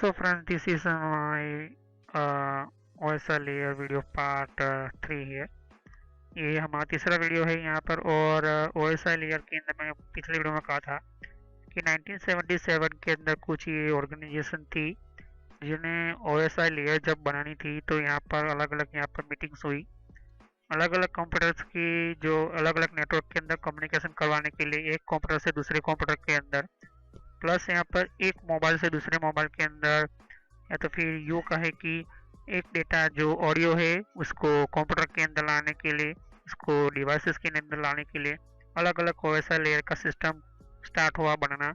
So friends, this is my OSL layer video part 3 है। ये हमारा तीसरा वीडियो है यहाँ पर। और OSI लेयर के अंदर मैंने पिछले वीडियो में कहा था कि 1977 के अंदर कुछ ये ऑर्गेनाइजेशन थी जिन्हें OSI लेयर जब बनानी थी, तो यहाँ पर अलग अलग यहाँ पर मीटिंग्स हुई। अलग अलग कंप्यूटर्स की जो अलग अलग नेटवर्क के अंदर कम्युनिकेशन करवाने के लिए एक कंप्यूटर से दूसरे कंप्यूटर के अंदर, प्लस यहाँ पर एक मोबाइल से दूसरे मोबाइल के अंदर, या तो फिर यूँ कहे कि एक डेटा जो ऑडियो है उसको कंप्यूटर के अंदर लाने के लिए, इसको डिवाइसेस के अंदर लाने के लिए अलग अलग ओएसआई लेयर का सिस्टम स्टार्ट हुआ बनना।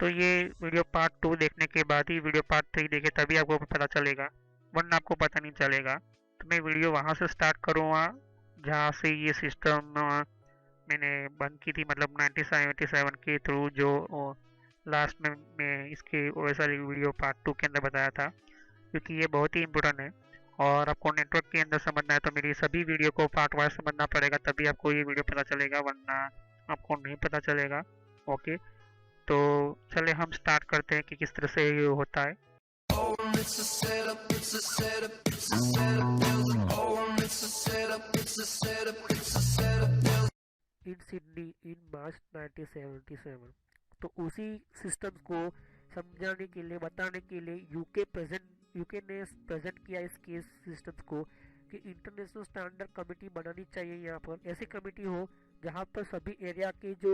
तो ये वीडियो पार्ट 2 देखने के बाद ही वीडियो पार्ट 3 देखे तभी आपको पता चलेगा, वरना आपको पता नहीं चलेगा। तो मैं वीडियो वहाँ से स्टार्ट करूँगा जहाँ से ये सिस्टम मैंने बंद की थी, मतलब 1977 के थ्रू जो लास्ट में मैं इसके ओएसआई वीडियो पार्ट 2 के अंदर बताया था, क्योंकि ये बहुत ही इम्पोर्टेंट है। और आपको नेटवर्क के अंदर समझना है तो मेरी सभी वीडियो को पार्ट वाइज समझना पड़ेगा, तभी आपको ये वीडियो पता चलेगा, वरना आपको नहीं पता चलेगा। ओके, तो चले हम स्टार्ट करते हैं कि किस तरह से ये होता है। इन सिडनी इन मार्च 1977, तो उसी सिस्टम को समझाने के लिए, बताने के लिए यूके ने प्रेजेंट किया इस केस सिस्टम्स को कि इंटरनेशनल स्टैंडर्ड कमेटी बनानी चाहिए। यहाँ पर ऐसी कमेटी हो जहाँ पर सभी एरिया के जो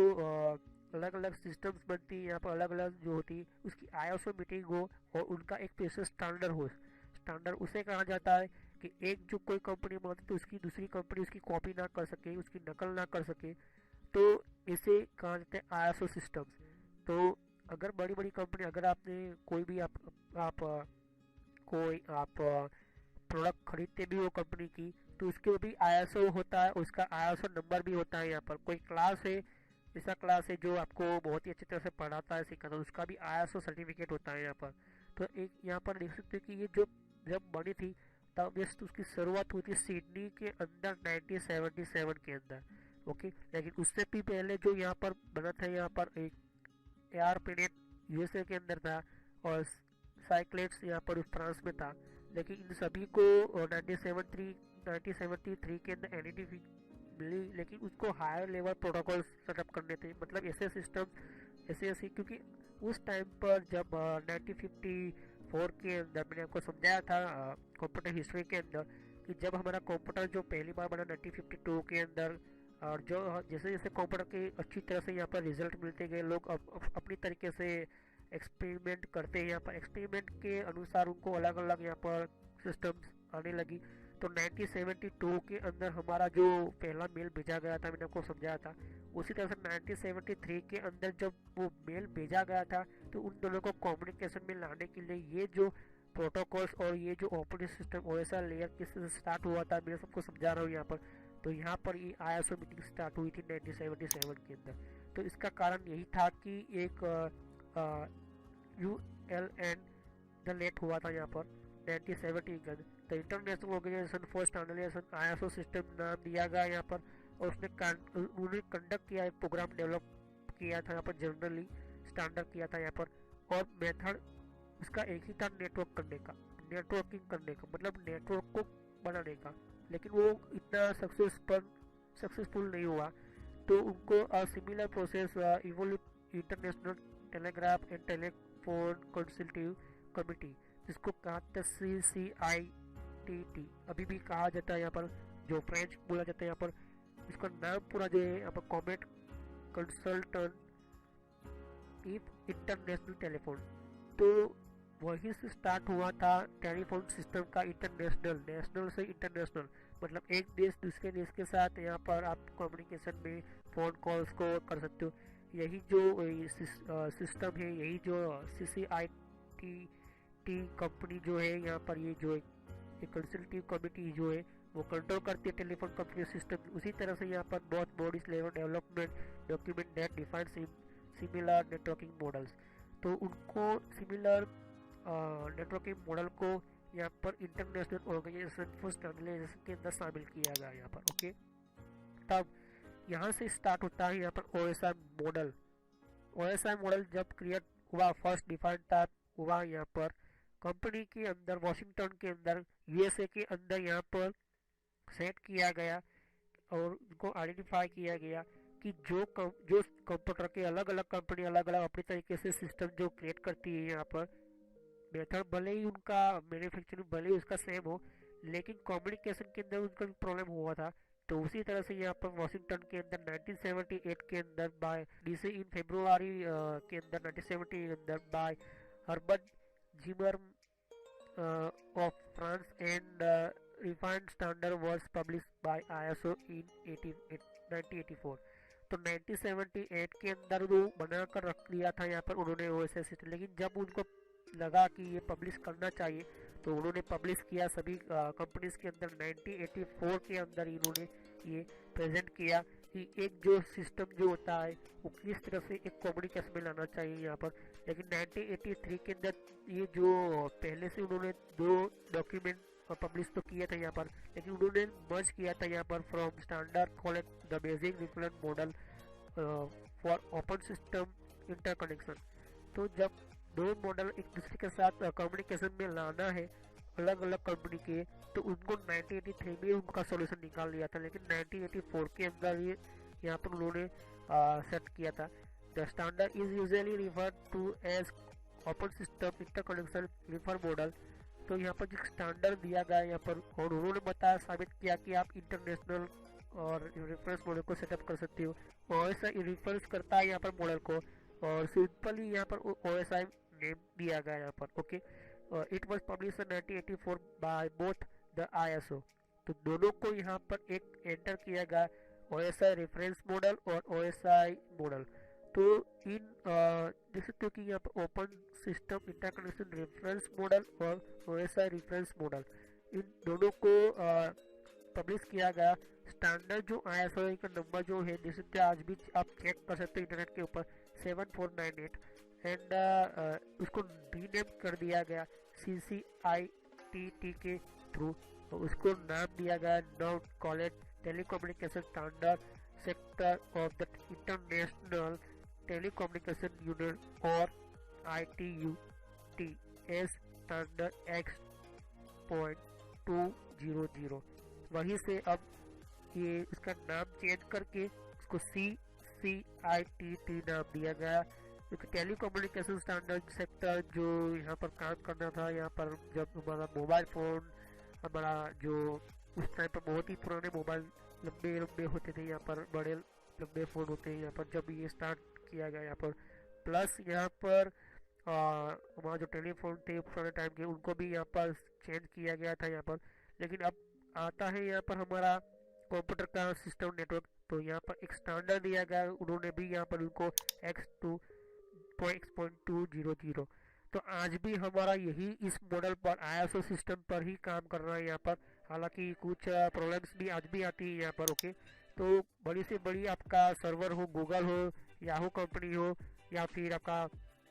अलग अलग सिस्टम्स बनती है, यहाँ पर अलग अलग जो होती है उसकी आईएसओ मीटिंग हो और उनका एक स्पेशल स्टैंडर्ड हो। स्टैंडर्ड उसे कहा जाता है कि एक जो कोई कंपनी बनाती है तो उसकी दूसरी कंपनी उसकी कॉपी ना कर सके, उसकी नकल ना कर सके, तो इसे कहा जाता है आईएसओ सिस्टम्स। तो अगर बड़ी बड़ी कंपनी, अगर आपने कोई भी आप प्रोडक्ट खरीदते भी हो कंपनी की, तो उसके भी आईएसओ होता है, उसका आईएसओ नंबर भी होता है। यहाँ पर कोई क्लास है, ऐसा क्लास है जो आपको बहुत ही अच्छी तरह से पढ़ाता है, सिखाता है, उसका भी आईएसओ सर्टिफिकेट होता है यहाँ पर। तो एक यहाँ पर देख सकते हो कि ये जो जब बनी थी तब जस्ट उसकी शुरुआत हुई थी सिडनी के अंदर 1977 के अंदर। ओके, लेकिन उससे भी पहले जो यहाँ पर बना था, यहाँ पर एक एआरपीनेट यूएसए के अंदर था और साइक्लेट्स यहाँ पर फ्रांस में था। लेकिन इन सभी को 1973 के अंदर एनईटी मिली, लेकिन उसको हायर लेवल प्रोटोकॉल सेटअप करने थे, मतलब ऐसे सिस्टम ऐसे, क्योंकि उस टाइम पर जब 1954 के अंदर मैंने आपको समझाया था कंप्यूटर हिस्ट्री के अंदर कि जब हमारा कंप्यूटर जो पहली बार बना 1952 के अंदर, और जो जैसे जैसे कंप्यूटर के अच्छी तरह से यहाँ पर रिजल्ट मिलते गए, लोग अपनी तरीके से एक्सपेरिमेंट करते हैं। यहाँ पर एक्सपेरिमेंट के अनुसार उनको अलग अलग यहाँ पर सिस्टम्स आने लगी। तो 1972 के अंदर हमारा जो पहला मेल भेजा गया था, मैंने आपको समझाया था, उसी तरह से 1973 के अंदर जब वो मेल भेजा गया था, तो उन दोनों को कम्युनिकेशन में लाने के लिए ये जो प्रोटोकॉल्स और ये जो ऑपरेटिंग सिस्टम ओएसआई लेयर किससे स्टार्ट हुआ था, मैं सबको समझा रहा हूँ यहाँ पर। तो यहाँ पर ये आईएसओ मीटिंग स्टार्ट हुई थी 1977 के अंदर। तो इसका कारण यही था कि एक यूएलएन द लेट हुआ था यहाँ पर 1970 के अंदर। The international organisation for standardisation ISO system नाम दिया गया यहाँ पर, और उन्होंने कंडक्ट किया, एक प्रोग्राम डेवलप किया था यहाँ पर, जनरली स्टैंडर्ड किया था यहाँ पर। और मेथड उसका एक ही था, नेटवर्क करने का, नेटवर्किंग करने का, मतलब नेटवर्क को बनाने का। लेकिन वो इतना सक्सेसफुल नहीं हुआ, तो उनको similar process evolve International Telegraph and Telephone Consultative Committee, जिसको कहा था CCITT, अभी भी कहा जाता है यहाँ पर, जो फ्रेंच बोला जाता है यहाँ पर। इसका नाम पूरा जो है यहाँ पर comet consultant if international telephone. तो वहीं से स्टार्ट हुआ था टेलीफोन सिस्टम का इंटरनेशनल, नेशनल से इंटरनेशनल, मतलब एक देश दूसरे देश के साथ यहाँ पर आप कम्युनिकेशन में फ़ोन कॉल्स को कर सकते हो। यही जो सिस्टम है, यही जो CCITT कंपनी जो है यहाँ पर, ये जो एक कंसल्टिव कमिटी जो है वो कंट्रोल करती है टेलीफोन कंपनी सिस्टम। उसी तरह से यहाँ पर बहुत bodies level development document that define similar networking models, तो उनको सिमिलर नेटवर्किंग मॉडल को यहाँ पर इंटरनेशनल ऑर्गेनाइजेशन फॉर स्टैंडर्डाइजेशन के अंदर शामिल किया गया यहाँ पर। ओके, तब यहाँ से स्टार्ट होता है यहाँ पर ओएसआई मॉडल। ओएसआई मॉडल जब क्रिएट हुआ, फर्स्ट डिफाइंड टाइप हुआ यहाँ पर कंपनी के अंदर, वॉशिंगटन के अंदर, यूएसए के अंदर यहाँ पर सेट किया गया और उनको आइडेंटिफाई किया गया कि जो कंप्यूटर के अलग अलग कंपनी अलग अलग अपने तरीके से सिस्टम जो क्रिएट करती है यहाँ पर, मेथड भले ही उनका मैन्युफैक्चरिंग भले ही उसका सेम हो, लेकिन कम्युनिकेशन के अंदर उनका भी प्रॉब्लम हुआ था। तो उसी तरह से यहाँ पर वॉशिंगटन के अंदर 1978 के अंदर बाय डीसी इन फेब्रुआरी के अंदर 1978 के अंदर by Herbert Zimmer of France and refined standard was published by ISO in 1984। तो 1978 के अंदर वो बनाकर रख लिया था यहाँ पर उन्होंने ओएसआई सिस्टम, लेकिन जब उनको लगा कि ये पब्लिश करना चाहिए तो उन्होंने पब्लिश किया सभी कंपनीज के अंदर। 1984 के अंदर इन्होंने ये प्रेजेंट किया कि एक जो सिस्टम जो होता है वो किस तरह से एक कम्युनिकेशन में लाना चाहिए यहाँ पर। लेकिन 1983 के अंदर ये जो पहले से उन्होंने 2 डॉक्यूमेंट पब्लिश तो किया था यहाँ पर, लेकिन उन्होंने मर्ज किया था यहाँ पर from standard call the basic reference model for open system interconnection. तो जब 2 मॉडल एक दूसरे के साथ कम्युनिकेशन में लाना है अलग अलग कंपनी के, तो उनको 1983 में उनका सॉल्यूशन निकाल लिया था, लेकिन 1984 के अंदर ये यहाँ पर उन्होंने सेट किया था। The standard is usually referred to as open system interconnection reference model. तो यहाँ पर जो स्टैंडर्ड दिया गया यहाँ पर, और उन्होंने बताया साबित किया कि आप इंटरनेशनल और रेफरेंस मॉडल को सेटअप कर सकते हो। ओएसआई रेफरेंस करता है यहाँ पर मॉडल को, और सिंपली यहाँ पर ओएसआई नेम दिया गया यहाँ पर। Okay, it was publish in 1984 by both the ISO. तो दोनों को यहाँ पर एक एंटर किया गया, ओएसआई रेफरेंस मॉडल और ओएसआई मॉडल। तो इन देख सकते हो कि यहाँ पर open system interconnection reference model और ओएसआई रेफरेंस मॉडल, इन दोनों को पब्लिश किया गया। स्टैंडर्ड जो आईएसओ का नंबर जो है देख सकते हैं, आज भी आप चेक कर सकते हैं इंटरनेट के ऊपर 7498, एंड उसको रीनेम कर दिया गया CCITT के थ्रू। तो उसको नाम दिया गया now college telecommunication standard sector of the international telecommunication union और ITUT एस स्टैंडर्ड X.200। वहीं से अब ये उसका नाम चेंज करके उसको CCITT नाम दिया गया, क्योंकि टेलीकम्युनिकेशन स्टैंडर्ड सेक्टर जो यहाँ पर काम करना था, यहाँ पर जब हमारा मोबाइल फ़ोन हमारा जो उस टाइम पर बहुत ही पुराने मोबाइल लंबे लंबे होते थे, यहाँ पर बड़े लंबे फ़ोन होते हैं यहाँ पर, जब ये स्टार्ट किया गया यहाँ पर, प्लस यहाँ पर हमारा जो टेलीफोन थे पुराने टाइम के उनको भी यहाँ पर चेंज किया गया था यहाँ पर। लेकिन अब आता है यहाँ पर हमारा कंप्यूटर का सिस्टम नेटवर्क, तो यहाँ पर एक स्टैंडर्ड दिया गया, उन्होंने भी यहाँ पर उनको X.200। तो आज भी हमारा यही इस मॉडल पर आईएसओ सिस्टम पर ही काम कर रहा है यहाँ पर। हालांकि कुछ प्रॉब्लम्स भी आज भी आती है यहाँ पर। ओके, तो बड़ी से बड़ी आपका सर्वर हो, गूगल हो, याहू कंपनी हो, या फिर आपका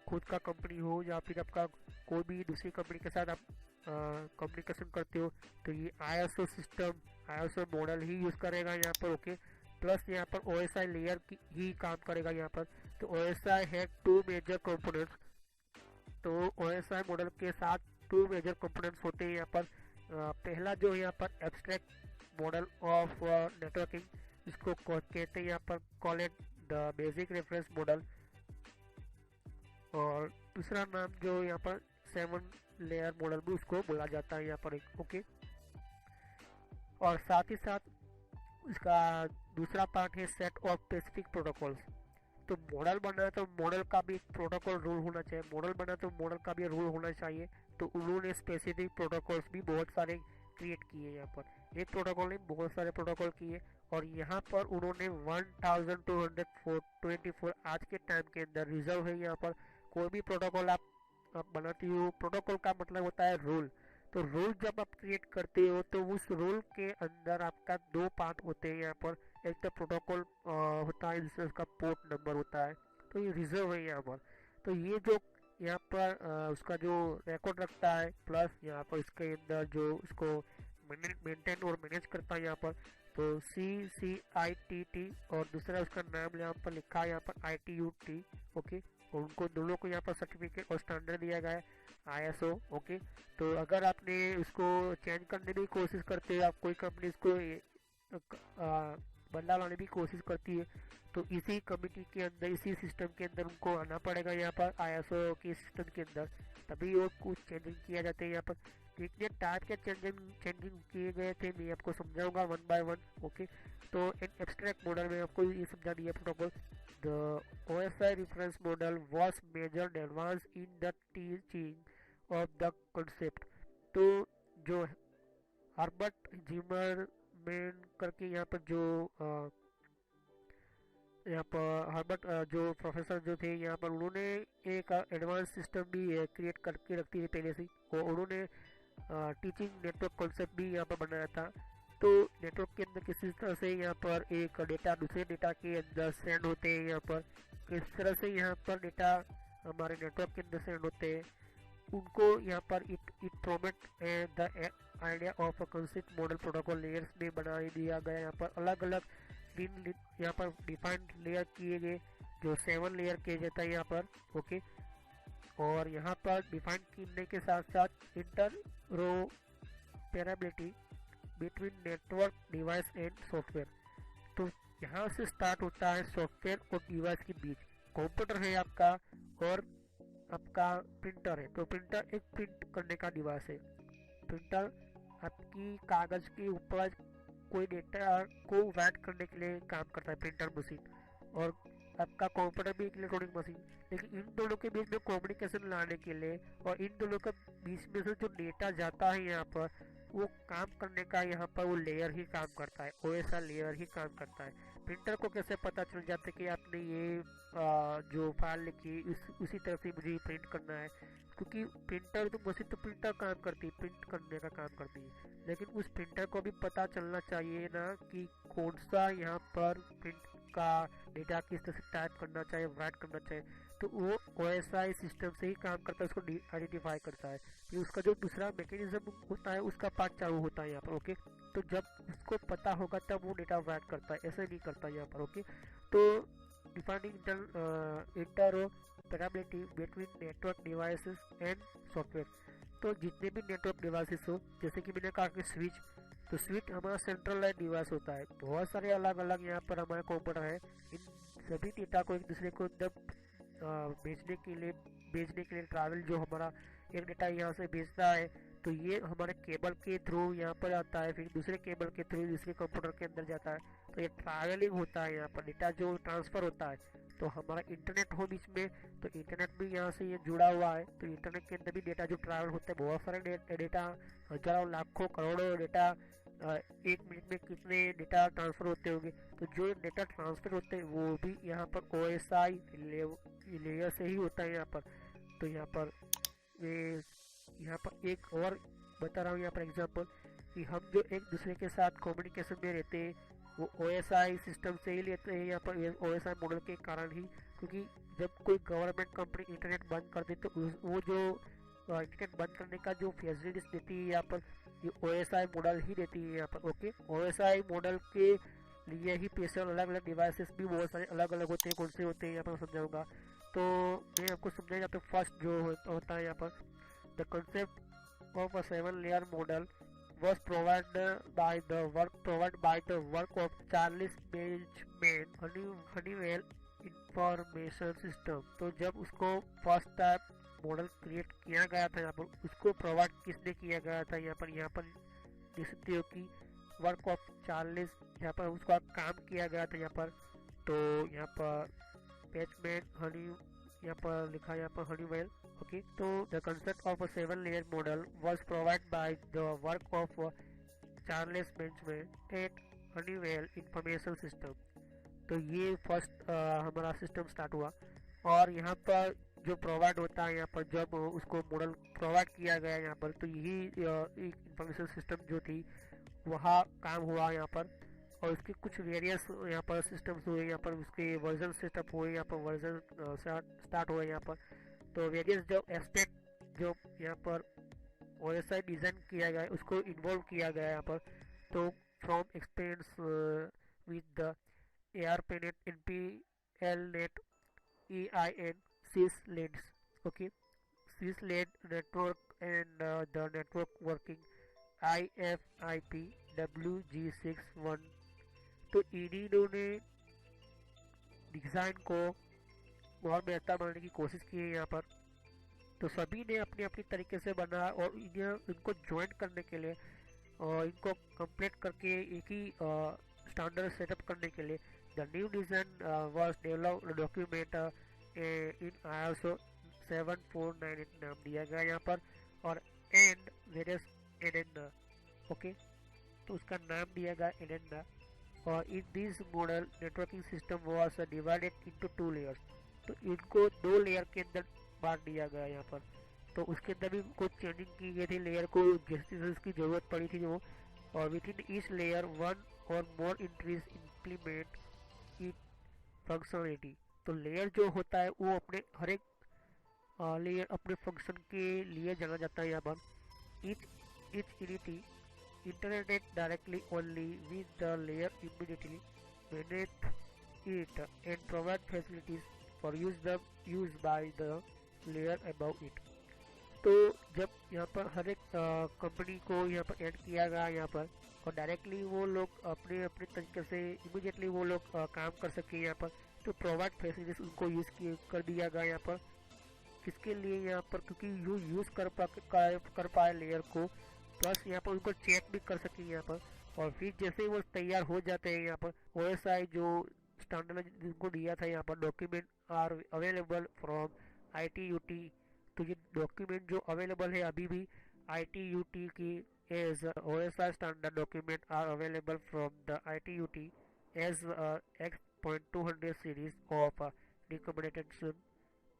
खुद का कंपनी हो, या फिर आपका कोई भी दूसरी कंपनी के साथ आप कम्युनिकेशन करते हो, तो ये आईएसओ सिस्टम आईएसओ मॉडल ही यूज़ करेगा यहाँ पर। ओके, प्लस यहाँ पर ओएसआई लेयर की ही काम करेगा यहाँ पर। तो ओएसआई है 2 मेजर कंपोनेंट्स। तो ओएसआई मॉडल के साथ 2 मेजर कंपोनेंट्स होते हैं यहाँ पर। पहला जो है यहाँ पर एब्स्ट्रैक्ट मॉडल ऑफ नेटवर्किंग, इसको कहते हैं यहाँ पर call it the basic reference model, और दूसरा नाम जो यहाँ पर 7 लेयर मॉडल भी उसको बोला जाता है यहाँ पर। ओके, और साथ ही साथ इसका दूसरा पार्ट है सेट ऑफ स्पेसिफिक प्रोटोकॉल्स। तो मॉडल बना तो मॉडल का भी एक प्रोटोकॉल रूल होना चाहिए, मॉडल बना तो मॉडल का भी रूल होना चाहिए। तो उन्होंने स्पेसिफिक प्रोटोकॉल्स भी बहुत सारे क्रिएट किए यहाँ पर, एक प्रोटोकॉल नहीं बहुत सारे प्रोटोकॉल किए, और यहाँ पर उन्होंने 1224 आज के टाइम के अंदर रिजर्व है यहाँ पर। कोई भी प्रोटोकॉल आप बनाती हो, प्रोटोकॉल का मतलब होता है रूल। तो रूल जब आप क्रिएट करते हो तो उस रूल के अंदर आपका 2 पार्ट होते हैं यहाँ पर। एक तो प्रोटोकॉल होता है, जिसमें उसका पोर्ट नंबर होता है, तो ये रिजर्व है यहाँ पर। तो ये जो यहाँ पर उसका जो रिकॉर्ड रखता है, प्लस यहाँ पर इसके अंदर जो उसको मेंटेन और मैनेज करता है यहाँ पर, तो CCITT, और दूसरा उसका नाम यहाँ पर लिखा है यहाँ पर ITUT। ओके, और उनको दोनों को यहाँ पर सर्टिफिकेट और स्टैंडर्ड दिया गया है ISO। ओके, तो अगर आपने उसको चेंज करने की कोशिश करते हो, आप कोई कंपनी इसको बदलाव लाने की कोशिश करती है, तो इसी कमिटी के अंदर, इसी सिस्टम के अंदर उनको आना पड़ेगा यहाँ पर ISO के सिस्टम के अंदर, तभी वो कुछ चेंजिंग किया जाते हैं यहाँ पर। कितने टाइप के चेंजिंग किए गए थे मैं आपको समझाऊंगा वन बाय वन। ओके, तो इन एब्स्ट्रैक्ट मॉडल में आपको ये समझा दिया protocol. The OSI reference model was major advance in the teaching of the concept। तो जो हर्बर्ट जिमरमैन करके यहाँ पर जो यहाँ पर हर्बर्ट जो प्रोफेसर जो थे यहाँ पर, उन्होंने एक एडवांस सिस्टम भी क्रिएट करके रखती थी पहले से, और उन्होंने टीचिंग नेटवर्क कॉन्सेप्ट भी यहाँ पर बनाया था। तो नेटवर्क के अंदर किसी तरह से यहाँ पर एक डेटा दूसरे डेटा के अंदर सेंड होते हैं, यहाँ पर किस तरह से यहाँ पर डेटा हमारे नेटवर्क के अंदर सेंड होते हैं, उनको यहाँ पर it Pro-Matte the idea of a concept model protocol layers में बना दिया गया। यहाँ पर अलग अलग तीन यहाँ पर डिफाइंड लेयर किए गए, जो 7 लेयर किए जाता है यहाँ पर। ओके, और यहाँ पर डिफाइन करने के साथ साथ interoperability between network device and software. तो यहाँ से स्टार्ट होता है सॉफ्टवेयर और डिवाइस के बीच। कंप्यूटर है आपका और आपका प्रिंटर है, तो प्रिंटर एक प्रिंट करने का डिवाइस है। प्रिंटर आपकी कागज के ऊपर कोई डेटा को राइट करने के लिए काम करता है, प्रिंटर मशीन, और आपका कंप्यूटर भी एक इलेक्ट्रॉनिक मशीन। लेकिन इन दोनों के बीच में कम्युनिकेशन लाने के लिए और इन दोनों के बीच में से जो डेटा जाता है यहाँ पर, वो काम करने का यहाँ पर वो लेयर ही काम करता है, OSI लेयर ही काम करता है। प्रिंटर को कैसे पता चल जाता है कि आपने ये जो फाइल लिखी उसी तरह से मुझे प्रिंट करना है, क्योंकि प्रिंटर तो मशीन तो प्रिंटर काम करती है, प्रिंट करने का काम करती है, लेकिन उस प्रिंटर को भी पता चलना चाहिए ना कि कौन सा यहाँ पर प्रिंट का डेटा किस तरह से टाइप करना चाहिए, राइट करना चाहिए। तो वो OSI सिस्टम से ही काम करता है, उसको आइडेंटिफाई करता है। फिर उसका जो दूसरा मैकेनिज्म होता है उसका पार्ट चालू होता है यहाँ पर। ओके, तो जब उसको पता होगा तब वो डेटा राइट करता है, ऐसे नहीं करता यहाँ पर। ओके, तो defining interoperability between network devices and software. तो जितने भी नेटवर्क डिवाइसेस हो, जैसे कि मैंने कहा कि स्विच, तो स्विच हमारा सेंट्रलाइज डिवाइस होता है। बहुत सारे अलग अलग यहाँ पर हमारे कंप्यूटर है, इन सभी डेटा को एक दूसरे को जब भेजने के लिए ट्रैवल, जो हमारा एक डेटा यहाँ से भेजता है, तो ये हमारे केबल के थ्रू यहाँ पर आता है, फिर दूसरे केबल के थ्रू दूसरे कंप्यूटर के अंदर जाता है। तो ये ट्रैवलिंग होता है, यहाँ पर डेटा जो ट्रांसफ़र होता है। तो हमारा इंटरनेट हो बीच में, तो इंटरनेट भी यहाँ से ये जुड़ा हुआ है। तो इंटरनेट के अंदर भी डेटा जो ट्रैवल होता है, बहुत सारे डेटा, हजारों लाखों करोड़ों डेटा, एक मिनट में कितने डेटा ट्रांसफ़र होते होंगे। तो जो डेटा ट्रांसफ़र होते हैं वो भी यहाँ पर OSI लेयर से ही होता है यहाँ पर। तो यहाँ पर एक और बता रहा हूँ यहाँ पर एग्जांपल, कि हम जो एक दूसरे के साथ कम्युनिकेशन में रहते हैं वो OSI सिस्टम से ही लेते हैं यहाँ पर, OSI मॉडल के कारण ही। क्योंकि जब कोई गवर्नमेंट कंपनी इंटरनेट बंद कर दे, तो वो जो इंटरनेट बंद करने का जो फैसिलिटीज देती है यहाँ पर, ये OSI मॉडल ही देती है यहाँ पर। ओके, OSI मॉडल के लिए ही स्पेशल अलग अलग डिवाइसेस भी बहुत सारे अलग अलग होते हैं। कौन से होते हैं यहाँ पर समझाऊंगा। तो मैं आपको समझाया यहाँ पे फर्स्ट जो होता है यहाँ पर, the concept of a 7 layer model was provided by the work of Charles Benjamin Honeywell information system. तो जब उसको फर्स्ट टाइम मॉडल क्रिएट किया गया था यहाँ पर, उसको प्रोवाइड किसने किया गया था यहाँ पर देख सकते हो कि वर्क ऑफ चार्ल्स, यहाँ पर उसका काम किया गया था यहाँ पर। तो यहाँ पर बेंजामिन यहाँ पर लिखा है यहाँ पर हनीवेल। ओके, तो the concept of a 7 layer model was provide by the work of Charles Benjamin at Honeywell information system. तो ये फर्स्ट हमारा सिस्टम स्टार्ट हुआ, और यहाँ पर जो प्रोवाइड होता है यहाँ पर, जब उसको मॉडल प्रोवाइड किया गया यहाँ पर, तो यही इंफॉर्मेशन सिस्टम जो थी वहाँ काम हुआ यहाँ पर। और उसके कुछ वेरियस यहाँ पर सिस्टम्स हुए, यहाँ पर उसके वर्जन सेटअप हुए, यहाँ पर वर्जन स्टार्ट हुए यहाँ पर। तो वेरियस जो एस्पेक्ट जो यहाँ पर OSI डिज़ाइन किया गया है उसको इन्वॉल्व किया गया है यहाँ पर। तो from experience with the ARPANET NPLnet EIN syslins. Okay, syslin network and the network working IFIP WG61. तो इन्हीं ने डिज़ाइन को और बेहतर बनाने की कोशिश की है यहाँ पर। तो सभी ने अपनी अपनी तरीके से बना और इनको ज्वाइन करने के लिए और इनको कंप्लीट करके एक ही स्टैंडर्ड सेटअप करने के लिए the new design was developed document in ISO 7498 नाम दिया गया यहाँ पर, और एंड वेरियस एडेंडा। ओके, तो उसका नाम दिया गया एडेंडा। और in this model networking system was divided into 2 layers. तो इनको 2 लेयर के अंदर बांट दिया गया यहाँ पर। तो उसके अंदर भी कुछ चेंजिंग की गई थी लेयर को जैसे उसकी ज़रूरत पड़ी थी वो। और विद इन ईच लेयर 1 और मोर इंक्रीज इम्प्लीमेंट इट फंक्शनलिटी। तो लेयर जो होता है वो अपने हर एक लेयर अपने फंक्शन के लिए जाना जाता है यहाँ पर। each entity interacted directly only with the layer immediately beneath it and provide facilities for use by the layer above it। तो जब यहाँ पर हर एक कंपनी को यहाँ पर ऐड किया गया यहाँ पर, और डायरेक्टली वो लोग अपने अपने तरीके से इमीडिएटली वो लोग काम कर सके यहाँ पर। तो प्रोवाइड फैसिलिटीज उनको कर दिया गया यहाँ पर। किसके लिए यहाँ पर, क्योंकि वो यूज़ कर पाए लेयर को, प्लस यहाँ पर उनको चेक भी कर सके यहाँ पर। और फिर जैसे ही वो तैयार हो जाते हैं यहाँ पर, OSI जो स्टैंडर्ड जिनको दिया था यहाँ पर, document are available from ITUT। तो ये डॉक्यूमेंट जो अवेलेबल है अभी भी ITUT की as OSI standard document are available from the ITUT as X.200 series of recommendation.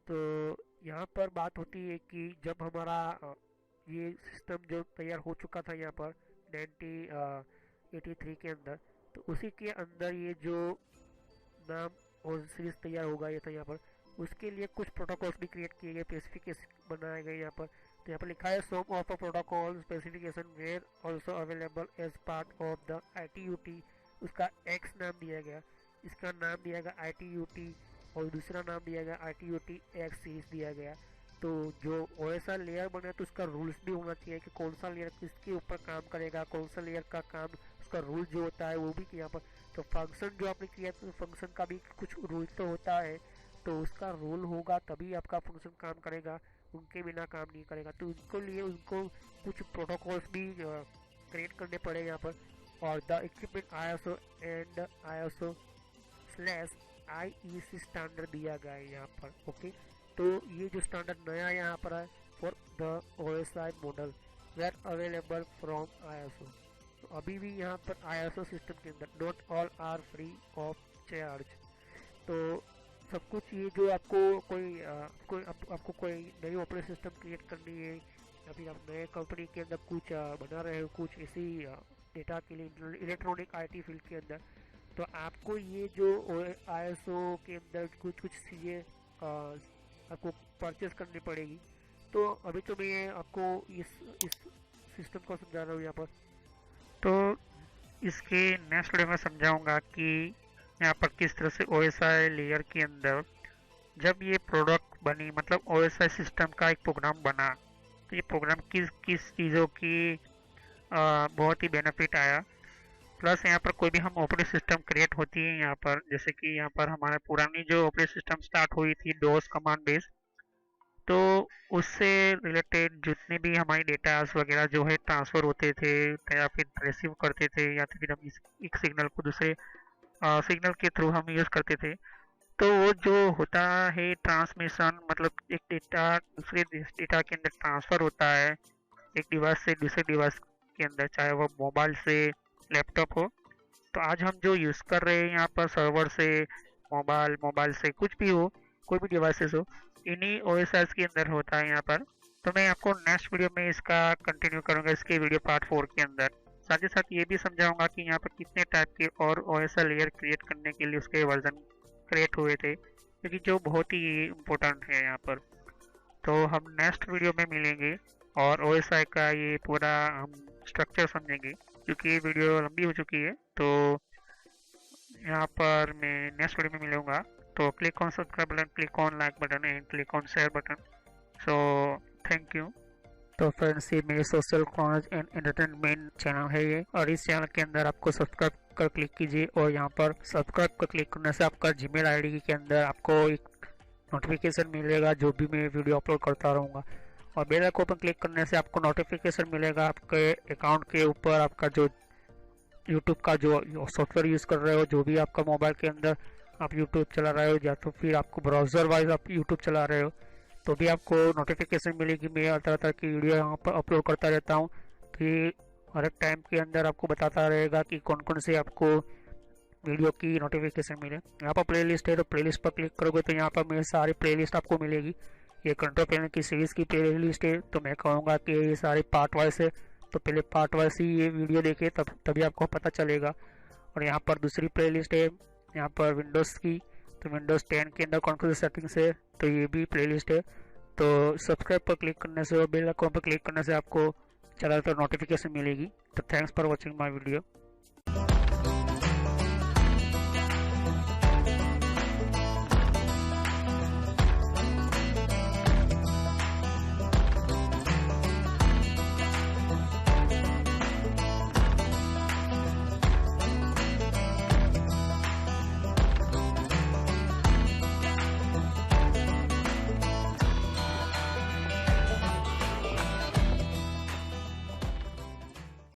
तो यहाँ पर बात होती है कि जब हमारा ये सिस्टम जो तैयार हो चुका था यहाँ पर 1983 के अंदर, तो उसी के अंदर ये जो नाम और सीरीज तैयार होगा ये था यहाँ पर, उसके लिए कुछ प्रोटोकॉल्स भी क्रिएट किए गए, स्पेसिफिकेशन बनाए गए यहाँ पर। तो यहाँ पर लिखा है sum of a protocol specification where also available as part of the ITUT। उसका X नाम दिया गया, इसका नाम दिया गया ITUT, और दूसरा नाम दिया गया ITUT X सीरीज दिया गया। तो जो OSI लेयर बने तो उसका रूल्स भी होना चाहिए कि कौन सा लेयर किसके ऊपर काम करेगा, कौन सा लेयर का काम, उसका रूल जो होता है वो भी यहाँ पर। तो फंक्शन जो आपने किया तो फंक्शन का भी कुछ रूल तो होता है, तो उसका रूल होगा तभी आपका फंक्शन काम करेगा, उनके बिना काम नहीं करेगा। तो उनको लिए उनको कुछ प्रोटोकॉल्स भी क्रिएट करने पड़े यहाँ पर। और the equipment ISO and ISO/IEC standard दिया गया है यहाँ पर। ओके, तो ये जो स्टैंडर्ड नया यहाँ पर है for the OSI model were available from ISO। तो अभी भी यहाँ पर ISO सिस्टम के अंदर not all are free of charge. तो सब कुछ ये जो आपको आपको कोई नई ऑपरेटिंग सिस्टम क्रिएट करनी है, या फिर आप नए कंपनी के अंदर कुछ बना रहे हो कुछ ऐसी डेटा के लिए इलेक्ट्रॉनिक IT फील्ड के अंदर, तो आपको ये जो ISO के अंदर कुछ चीज़ें आपको परचेस करनी पड़ेगी। तो अभी तो मैं आपको इस सिस्टम को समझा रहा हूँ यहाँ पर। तो इसके नेक्स्ट वीडियो में समझाऊंगा कि यहाँ पर किस तरह से OSI लेयर के अंदर जब ये प्रोडक्ट बनी, मतलब OSI सिस्टम का एक प्रोग्राम बना, तो ये प्रोग्राम किस किस चीज़ों की बहुत ही बेनिफिट आया। प्लस यहाँ पर कोई भी हम ऑपरेटिंग सिस्टम क्रिएट होती है यहाँ पर, जैसे कि यहाँ पर हमारे पुरानी जो ऑपरेटिंग सिस्टम स्टार्ट हुई थी DOS कमांड बेस, तो उससे रिलेटेड जितने भी हमारी डेटास वगैरह जो है ट्रांसफ़र होते थे या फिर रिसीव करते थे, या फिर हम एक सिग्नल को दूसरे सिग्नल के थ्रू हम यूज़ करते थे, तो वो जो होता है ट्रांसमिशन, मतलब एक डेटा दूसरे डेटा के अंदर ट्रांसफ़र होता है एक डिवाइस से दूसरे डिवाइस के अंदर, चाहे वो मोबाइल से लैपटॉप हो। तो आज हम जो यूज़ कर रहे हैं यहाँ पर सर्वर से मोबाइल से कुछ भी हो, कोई भी डिवाइसेस हो, इन्हीं OSIs के अंदर होता है यहाँ पर। तो मैं आपको नेक्स्ट वीडियो में इसका कंटिन्यू करूँगा, इसके वीडियो पार्ट 4 के अंदर। साथ ही साथ ये भी समझाऊंगा कि यहाँ पर कितने टाइप के और OSI लेयर क्रिएट करने के लिए उसके वर्जन क्रिएट हुए थे, क्योंकि जो बहुत ही इम्पोर्टेंट है यहाँ पर। तो हम नेक्स्ट वीडियो में मिलेंगे और OSI का ये पूरा हम स्ट्रक्चर समझेंगे, क्योंकि ये वीडियो लंबी हो चुकी है। तो यहाँ पर मैं नेक्स्ट वीडियो में मिलूँगा। तो click on subscribe button, click on like button and click on share button. So thank you. तो फ्रेंड्स ये मेरे social cause and entertainment channel है ये, और इस चैनल के अंदर आपको सब्सक्राइब कर क्लिक कीजिए, और यहाँ पर सब्सक्राइब कर क्लिक करने से आपका जीमेल आईडी के अंदर आपको एक नोटिफिकेशन मिलेगा जो भी मैं वीडियो अपलोड करता रहूँगा, और बेल आइकन पर क्लिक करने से आपको नोटिफिकेशन मिलेगा आपके अकाउंट के ऊपर। आपका जो यूट्यूब का जो सॉफ्टवेयर यूज़ कर रहे हो, जो भी आपका मोबाइल के अंदर आप यूट्यूब चला रहे हो या तो फिर आपको ब्राउज़र वाइज आप यूट्यूब चला रहे हो, तो भी आपको नोटिफिकेशन मिलेगी। मैं तरह तरह की वीडियो यहाँ पर अपलोड करता रहता हूँ, तो ये हर एक टाइम के अंदर आपको बताता रहेगा कि कौन कौन से आपको वीडियो की नोटिफिकेशन मिले। यहाँ पर प्लेलिस्ट है, तो प्लेलिस्ट पर क्लिक करोगे तो यहाँ पर मेरी सारी प्लेलिस्ट आपको मिलेगी। ये कंट्रोल पैनल की सीरीज़ की प्लेलिस्ट है, तो मैं कहूँगा कि ये सारे पार्ट वाइज है, तो पहले पार्ट वाइज ही ये वीडियो देखे तभी आपको पता चलेगा। और यहाँ पर दूसरी प्लेलिस्ट है यहाँ पर विंडोज़ की, तो विंडोज़ 10 के अंदर कौन कौन सी सेटिंग्स है, तो ये भी प्लेलिस्ट है। तो सब्सक्राइब पर क्लिक करने से और बेल आइकन पर क्लिक करने से आपको ज़्यादातर नोटिफिकेशन मिलेगी। तो thanks for watching my video.